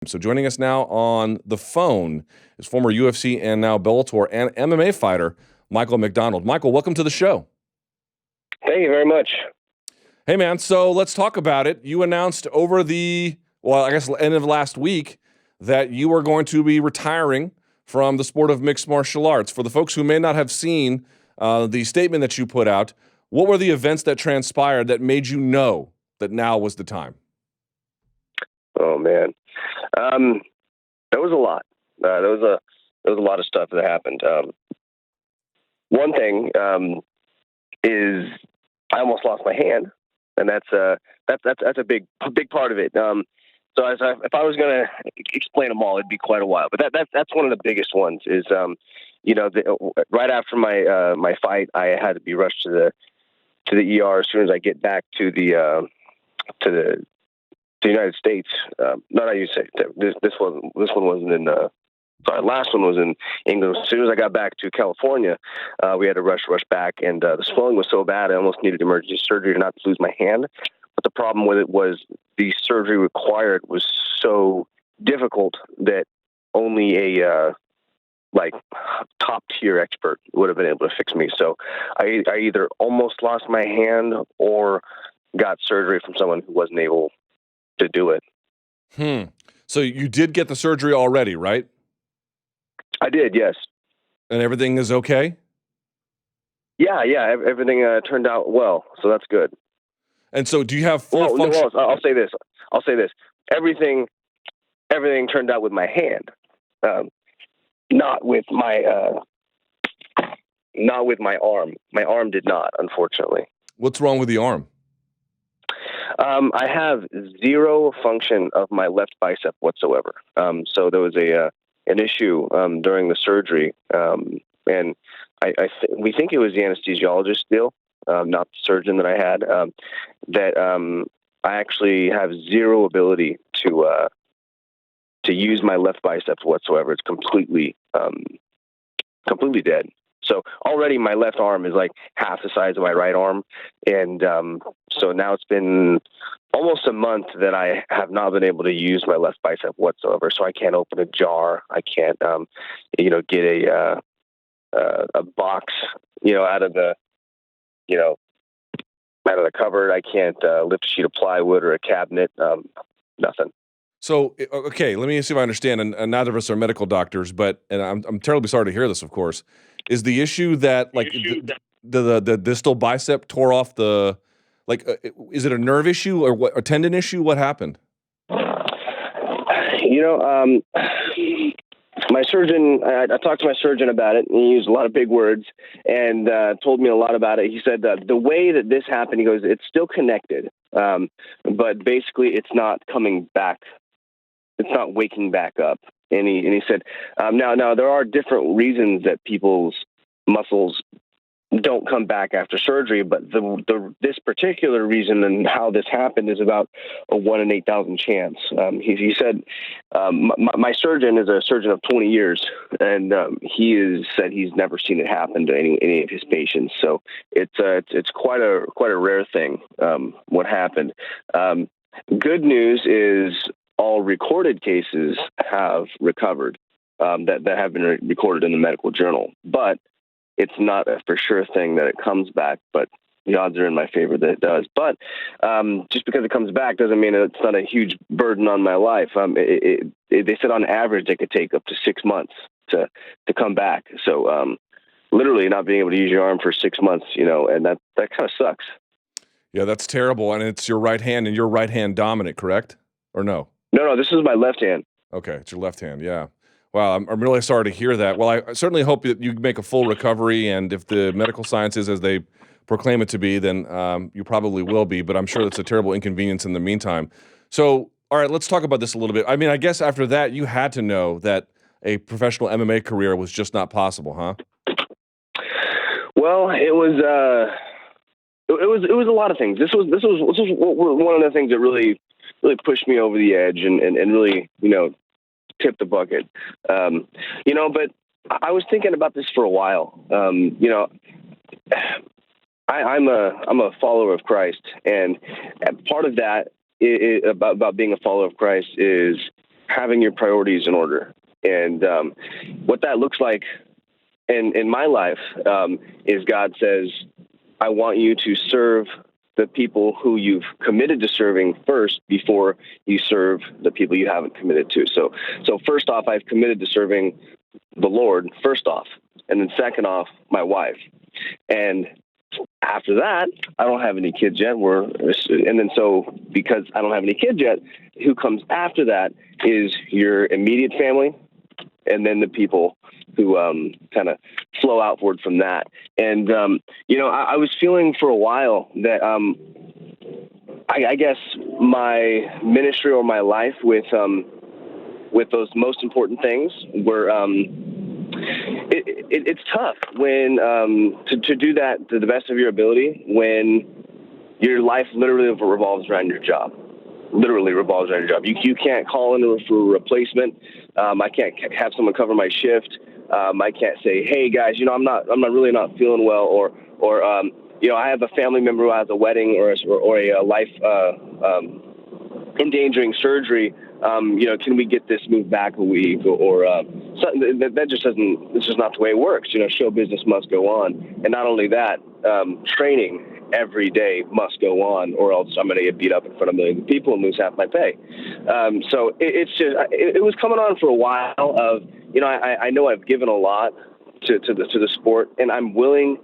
So joining us now on the phone is former UFC and now Bellator and MMA fighter, Michael McDonald. Michael, welcome to the show. Thank you very much. Hey, man, so let's talk about it. You announced over the, end of last week that you are going to be retiring from the sport of mixed martial arts. For the folks who may not have seen the statement that you put out, what were the events that transpired that made you know that now was the time? Oh man, there was a lot. There was a lot of stuff that happened. One thing is I almost lost my hand, and that's a big part of it. So if I was going to explain them all, it'd be quite a while. But that's one of the biggest ones. Is right after my fight, I had to be rushed to the ER as soon as I get back to the United States. Not you say this one wasn't in. Sorry, last one was in England. As soon as I got back to California, we had to rush back, and the swelling was so bad I almost needed emergency surgery to not lose my hand. But the problem with it was the surgery required was so difficult that only a top tier expert would have been able to fix me. So I either almost lost my hand or got surgery from someone who wasn't able to do it. So you did get the surgery already, right? I did, yes. And everything is okay? Yeah. Everything turned out well, so that's good. And so, do you have full function? I'll say this. Everything turned out with my hand, not with my arm. My arm did not, unfortunately. What's wrong with the arm? I have zero function of my left bicep whatsoever. So there was an issue during the surgery, and we think it was the anesthesiologist deal, not the surgeon that I had. That I actually have zero ability to use my left bicep whatsoever. It's completely dead. So already my left arm is like half the size of my right arm. And so now it's been almost a month that I have not been able to use my left bicep whatsoever. So I can't open a jar. I can't, get a box, out of the cupboard. I can't lift a sheet of plywood or a cabinet. Nothing. So, okay, let me see if I understand. And neither of us are medical doctors, but I'm terribly sorry to hear this, of course. Is the issue that the distal bicep tore off is it a nerve issue or what, a tendon issue? What happened? My surgeon, I talked to my surgeon about it, and he used a lot of big words and told me a lot about it. He said the way that this happened, he goes, it's still connected, but basically it's not coming back. It's not waking back up. And he said, now there are different reasons that people's muscles don't come back after surgery, but this particular reason and how this happened is about a 1 in 8,000 chance. He said, my surgeon is a surgeon of 20 years, and he has said he's never seen it happen to any of his patients. So it's quite a rare thing. What happened? Good news is all recorded cases have recovered, that have been recorded in the medical journal, but it's not a for sure thing that it comes back, but the odds are in my favor that it does. But just because it comes back doesn't mean it's not a huge burden on my life. They said on average it could take up to 6 months to come back. So literally not being able to use your arm for 6 months, and that kind of sucks. Yeah, that's terrible. And it's your right hand, and you're right hand dominant, correct? Or no? No, this is my left hand. Okay, it's your left hand, yeah. Wow, I'm really sorry to hear that. Well, I certainly hope that you make a full recovery, and if the medical science is as they proclaim it to be, then you probably will be, but I'm sure that's a terrible inconvenience in the meantime. So, all right, let's talk about this a little bit. I mean, I guess after that, you had to know that a professional MMA career was just not possible, huh? Well, it was a lot of things. This was one of the things that really pushed me over the edge and really, tip the bucket. But I was thinking about this for a while. I'm a follower of Christ, and part of that about being a follower of Christ is having your priorities in order. And what that looks like in my life is God says, I want you to serve the people who you've committed to serving first before you serve the people you haven't committed to. So first off, I've committed to serving the Lord first off, and then second off, my wife. And after that, I don't have any kids yet. So because I don't have any kids yet, who comes after that is your immediate family, and then the people who kind of flow outward from that. And, I was feeling for a while that I guess my ministry or my life with those most important things were it's tough when to do that to the best of your ability when your life literally revolves around your job. Literally revolves around your job. You can't call in for a replacement. I can't have someone cover my shift. I can't say, hey guys, I'm really not feeling well, or I have a family member who has a wedding or a life endangering surgery. Can we get this moved back a week or that just doesn't. This is not the way it works. Show business must go on, and not only that, training every day must go on, or else I'm going to get beat up in front of millions of people and lose half my pay. So it was coming on for a while. Of I know I've given a lot to the sport, and I'm willing.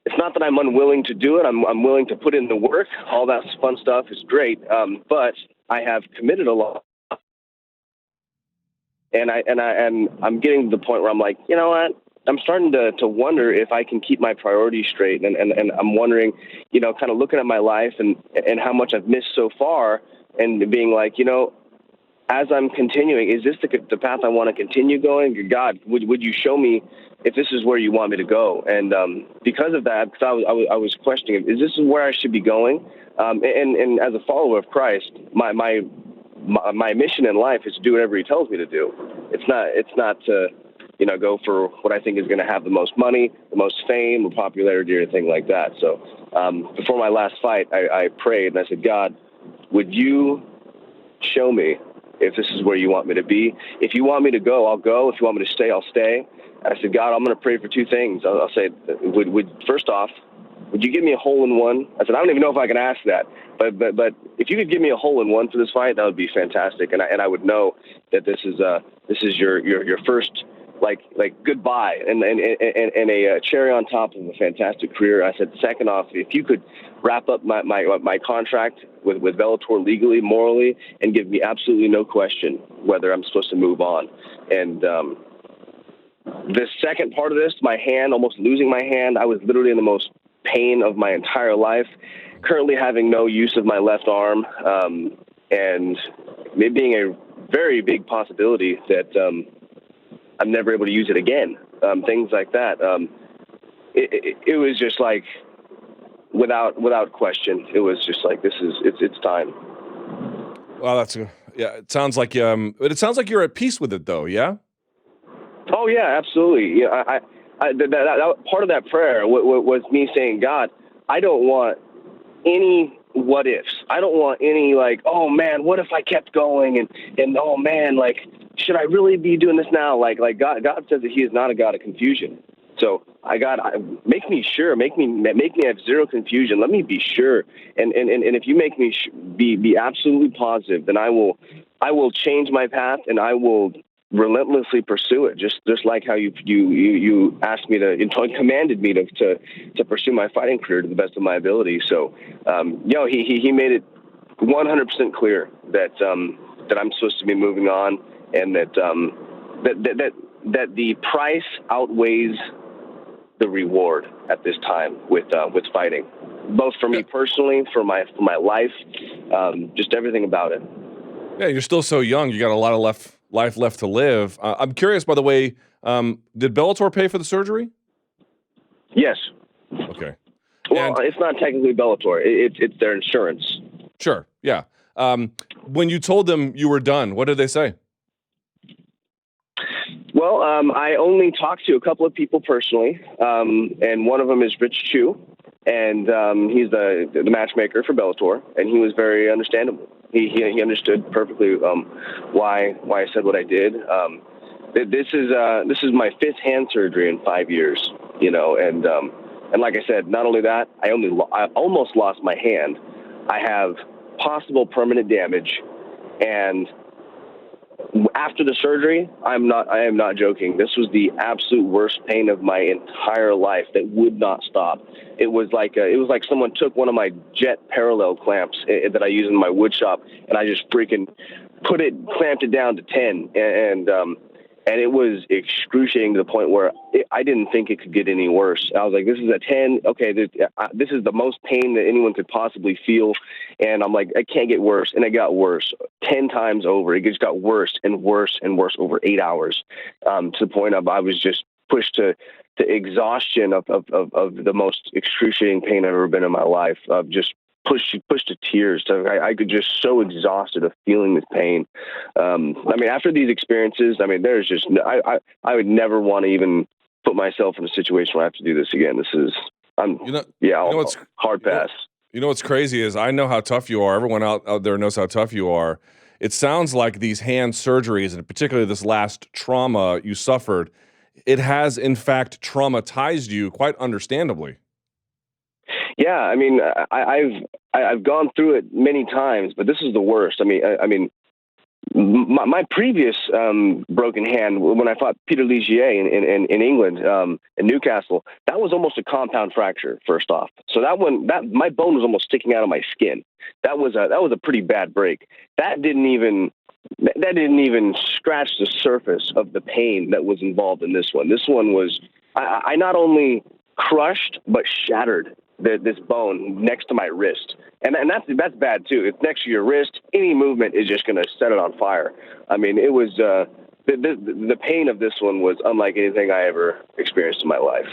It's not that I'm unwilling to do it. I'm willing to put in the work. All that fun stuff is great, but I have committed a lot, and I'm getting to the point where I'm like, you know what? I'm starting to wonder if I can keep my priorities straight, and I'm wondering, kind of looking at my life and how much I've missed so far, and being like, as I'm continuing, is this the path I want to continue going? God, would you show me if this is where you want me to go? And because of that, because I was questioning, is this where I should be going? And as a follower of Christ, my mission in life is to do whatever He tells me to do. It's not to go for what I think is going to have the most money, the most fame, or popularity, or anything like that. So before my last fight, I prayed and I said, God, would you show me if this is where you want me to be? If you want me to go, I'll go. If you want me to stay, I'll stay. And I said, God, I'm going to pray for two things. I'll say, first off, would you give me a hole-in-one? I said, I don't even know if I can ask that, but if you could give me a hole-in-one for this fight, that would be fantastic, and I would know that this is your first like goodbye and a cherry on top of a fantastic career. I said, second off, if you could wrap up my contract with Bellator legally, morally, and give me absolutely no question whether I'm supposed to move on. And the second part of this, my hand, almost losing my hand, I was literally in the most pain of my entire life, currently having no use of my left arm, and it being a very big possibility that I'm never able to use it again. Things like that. It was just like, without question, it was just like, it's time. Well, it sounds like but it sounds like you're at peace with it though. Yeah. Oh yeah, absolutely. Yeah, that part of that prayer was me saying, God, I don't want any what ifs. I don't want any like, oh man, what if I kept going and oh man, like, should I really be doing this now? Like God says that He is not a God of confusion. So make me sure, make me have zero confusion. Let me be sure. And if you make me be absolutely positive, then I will change my path and I will relentlessly pursue it, just like how you asked me to, commanded me to pursue my fighting career to the best of my ability. So, he made it 100% clear that I'm supposed to be moving on, and that the price outweighs the reward at this time with fighting, both for me personally, for my life, just everything about it. Yeah, you're still so young. You got a lot of life left to live. I'm curious, by the way, did Bellator pay for the surgery? Yes. Okay. Well, it's not technically Bellator. It's their insurance. Sure. Yeah. When you told them you were done, what did they say? Well, I only talked to a couple of people personally, and one of them is Rich Chu, and he's the matchmaker for Bellator, and he was very understandable. He understood perfectly why I said what I did. This is my fifth hand surgery in 5 years, and like I said, not only that, I almost lost my hand. I have possible permanent damage, and after the surgery, I am not joking. This was the absolute worst pain of my entire life that would not stop. It was like someone took one of my jet parallel clamps that I use in my wood shop, and I just freaking clamped it down to 10, and it was excruciating to the point where I didn't think it could get any worse. I was like, this is a 10. Okay, this is the most pain that anyone could possibly feel. And I'm like, it can't get worse. And it got worse 10 times over. It just got worse and worse and worse over 8 hours, to the point of I was just pushed to exhaustion of the most excruciating pain I've ever been in my life, of just pushed to tears. So I could just so exhausted of feeling this pain. After these experiences, there's just I would never want to even put myself in a situation where I have to do this again. This is hard pass. You know what's crazy is I know how tough you are. Everyone out there knows how tough you are. It sounds like these hand surgeries, and particularly this last trauma you suffered, it has in fact traumatized you quite understandably. Yeah, I've gone through it many times, but this is the worst. My previous broken hand, when I fought Peter Ligier in England, in Newcastle, that was almost a compound fracture. First off, so that my bone was almost sticking out of my skin. That was a pretty bad break. That didn't even scratch the surface of the pain that was involved in this one. This one was I not only crushed but shattered this bone next to my wrist, and that's bad too. It's next to your wrist. Any movement is just going to set it on fire. It was the pain of this one was unlike anything I ever experienced in my life.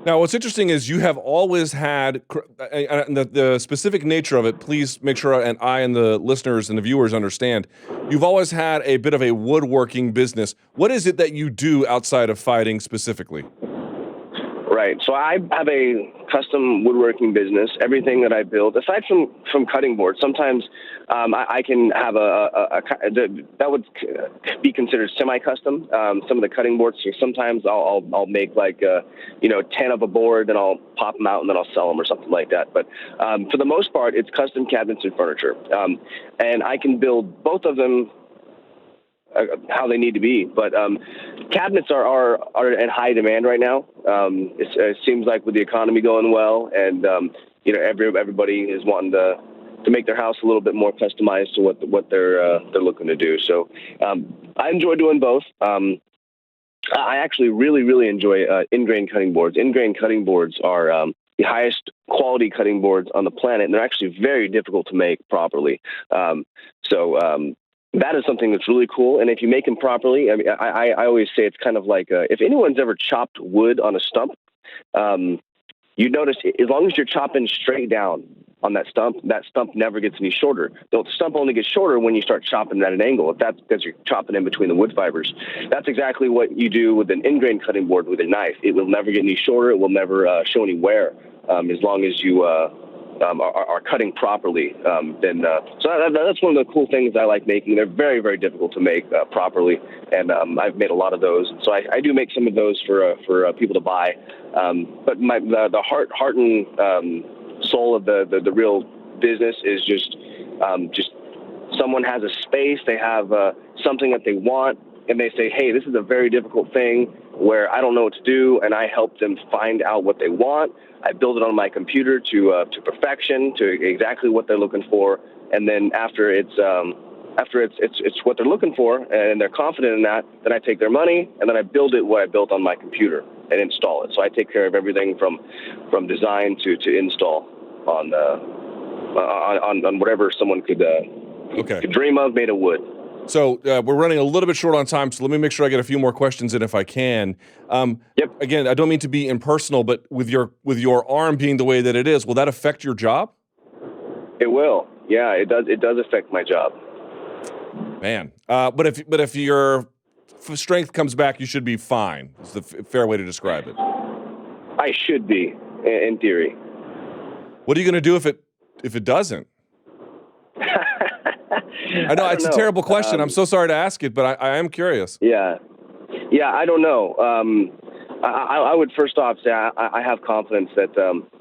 Now, what's interesting is you have always had the specific nature of it. Please make sure and I and the listeners and the viewers understand. You've always had a bit of a woodworking business. What is it that you do outside of fighting specifically? Right. So I have a custom woodworking business. Everything that I build, aside from cutting boards, sometimes I can have that would be considered semi-custom. Some of the cutting boards. Sometimes I'll make 10 of a board, then I'll pop them out and then I'll sell them or something like that. But for the most part, it's custom cabinets and furniture, and I can build both of them how they need to be. But cabinets are in high demand right now. It seems like with the economy going well, and everybody is wanting to make their house a little bit more customized to what they're looking to do. So I enjoy doing both. I actually really enjoy in-grain cutting boards. In-grain cutting boards are the highest quality cutting boards on the planet, and they're actually very difficult to make properly. That is something that's really cool. And if you make them properly, I always say it's kind of like if anyone's ever chopped wood on a stump, you notice as long as you're chopping straight down on that stump never gets any shorter. The stump only gets shorter when you start chopping at an angle. If that's because you're chopping in between the wood fibers. That's exactly what you do with an in-grain cutting board with a knife. It will never get any shorter. It will never show any wear as long as you are cutting properly. So that's one of the cool things I like making. They're very, very difficult to make properly, and I've made a lot of those. So I do make some of those for people to buy. But the heart and soul of the real business is just someone has a space, they have something that they want, and they say, hey, this is a very difficult thing where I don't know what to do, and I help them find out what they want. I build it on my computer to perfection, to exactly what they're looking for, and then after it's what they're looking for, and they're confident in that, then I take their money, and then I build it what I built on my computer and install it. So I take care of everything from design to install on whatever someone could dream of made of wood. So we're running a little bit short on time, so let me make sure I get a few more questions in if I can. Yep. Again, I don't mean to be impersonal, but with your arm being the way that it is, will that affect your job? It will. Yeah, it does. It does affect my job. Man, but if your strength comes back, you should be fine. It's the fair way to describe it. I should be, in theory. What are you going to do if it doesn't? I know I don't it's a know. terrible question. I'm so sorry to ask it, but I am curious. Yeah. Yeah, I don't know. I would first off say I have confidence that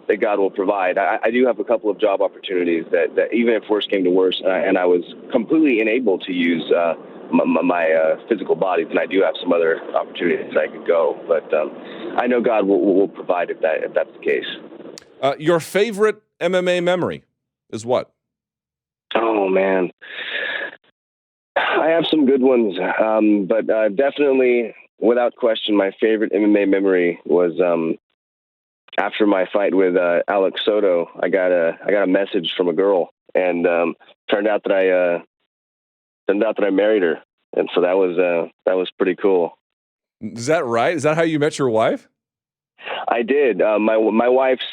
that God will provide. I do have a couple of job opportunities that even if worse came to worse, and I was completely unable to use my physical body, then I do have some other opportunities that I could go. But I know God will provide if that's the case. Your favorite MMA memory is what? Oh man, I have some good ones, but definitely, without question, my favorite MMA memory was after my fight with Alex Soto. I got a message from a girl, and turned out that I married her, and so that was pretty cool. Is that right? Is that how you met your wife? I did. My wife's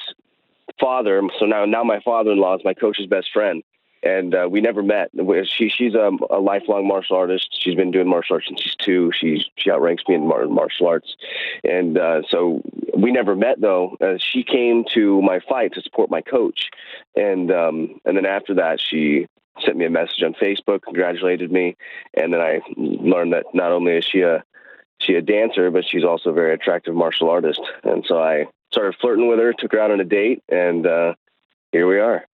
father, so now my father-in-law is my coach's best friend, and we never met. She's a lifelong martial artist. She's been doing martial arts since she's 2. She outranks me in martial arts, and so we never met though. She came to my fight to support my coach, and then after that she sent me a message on Facebook, congratulated me, and then I learned that not only is she a dancer, but she's also a very attractive martial artist, and so I started flirting with her, took her out on a date, and here we are.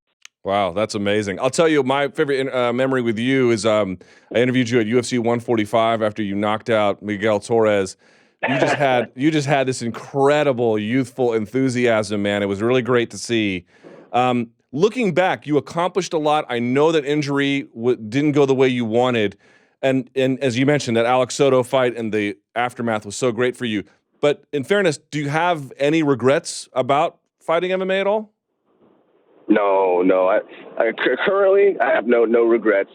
Wow, that's amazing. I'll tell you, my favorite memory with you is I interviewed you at UFC 145 after you knocked out Miguel Torres. You just had this incredible youthful enthusiasm, man. It was really great to see. Looking back, you accomplished a lot. I know that injury didn't go the way you wanted, and as you mentioned, that Alex Soto fight and the aftermath was so great for you. But in fairness, do you have any regrets about fighting MMA at all? No. Currently, I have no regrets.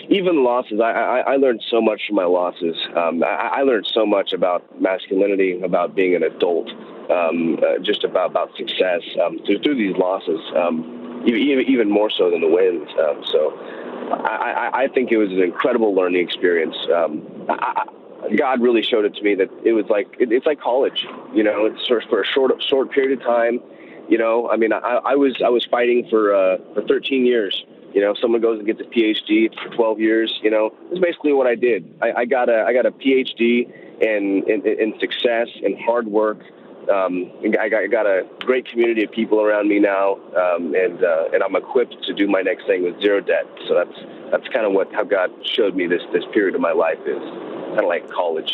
Even losses, I learned so much from my losses. I learned so much about masculinity, about being an adult, just about success through these losses, even more so than the wins. So I think it was an incredible learning experience. God really showed it to me that it was it's like college. It's for a short period of time. I mean, I was fighting for 13 years. Someone goes and gets a PhD for 12 years. It's basically what I did. I got a PhD in success and hard work. I got a great community of people around me now, and I'm equipped to do my next thing with zero debt. So that's kind of how God showed me this period of my life is kind of like college.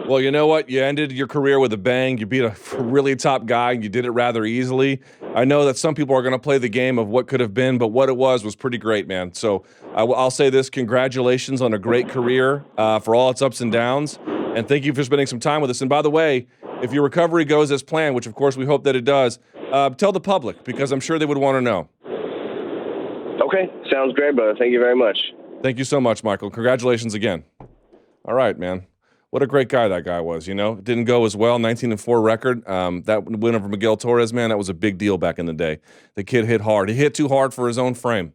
Well, you know what? You ended your career with a bang. You beat a really top guy, and you did it rather easily. I know that some people are going to play the game of what could have been, but what it was pretty great, man. So I'll say this: congratulations on a great career for all its ups and downs, and thank you for spending some time with us. And by the way, if your recovery goes as planned, which of course we hope that it does, tell the public because I'm sure they would want to know. Okay, sounds great, brother. Thank you very much. Thank you so much, Michael. Congratulations again. All right, man. What a great guy that guy was, It didn't go as well, 19-4 record. That win over Miguel Torres, man, that was a big deal back in the day. The kid hit hard. He hit too hard for his own frame.